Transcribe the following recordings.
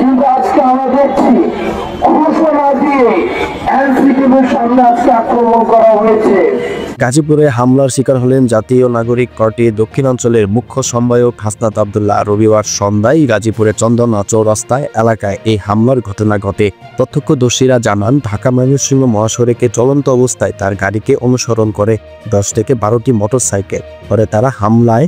কিন্তু আজকে আমরা দেখছি ঘোষণা দিয়ে এনসিপির সামনে আজকে আক্রমণ করা হয়েছে। গাজীপুরে হামলার শিকার হলেন জাতীয় নাগরিক পার্টির দক্ষিণাঞ্চলের মুখ্য সমন্বয়ক হাসনাত আব্দুল্লাহ। রবিবার সন্ধ্যায় গাজীপুরের চন্দনা চৌরাস্তায় এলাকায় এই হামলার ঘটনা ঘটে। প্রত্যক্ষদর্শীরা জানান, ঢাকা ময়মনসিংহ মহাসড়কে চলন্ত অবস্থায় তার গাড়িকে অনুসরণ করে 10 থেকে 12টি মোটরসাইকেল। পরে তারা হামলায়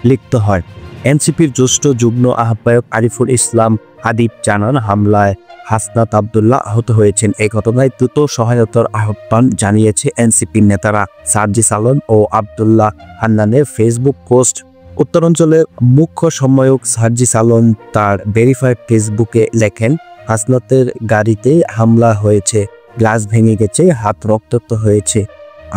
লিপ্ত হয়। এনসিপির জ্যেষ্ঠ যুগ্ম আহ্বায়ক আরিফুল ইসলাম হাদিব জানান, হামলায় হাসনাত আব্দুল্লাহ আহত হয়েছেন। এই ঘটনায় দ্রুত সহায়তার আহ্বান জানিয়েছে এনসিপির নেতারা। সার্জিস আলম ও আব্দুল্লাহ হান্নানের ফেসবুক পোস্ট। উত্তরাঞ্চলের মুখ্য সমন্বয়ক সার্জিস আলম তার ভেরিফাইড ফেসবুকে লেখেন, হাসনাতের গাড়িতে হামলা হয়েছে, গ্লাস ভেঙে গেছে, হাত রক্তাক্ত হয়েছে।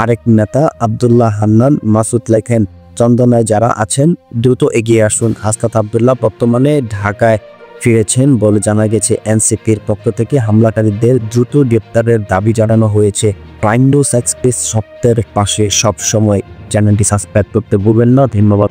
আরেক নেতা আব্দুল্লাহ হান্নান মাসুদ লেখেন, চন্দনায় যারা আছেন দ্রুত এগিয়ে আসুন। হাসনাত আব্দুল্লাহ বর্তমানে ঢাকায় ফিরেছেন বলে জানা গেছে। এনসিপির পক্ষ থেকে হামলাকারীদের দ্রুত গ্রেপ্তারের দাবি জানানো হয়েছে। প্রাইম নিউজ এক্সপ্রেস সপ্তাহের পাশে সব সময় চ্যানেলটি সাবস্ক্রাইব করতে ভুলবেন না। ধন্যবাদ।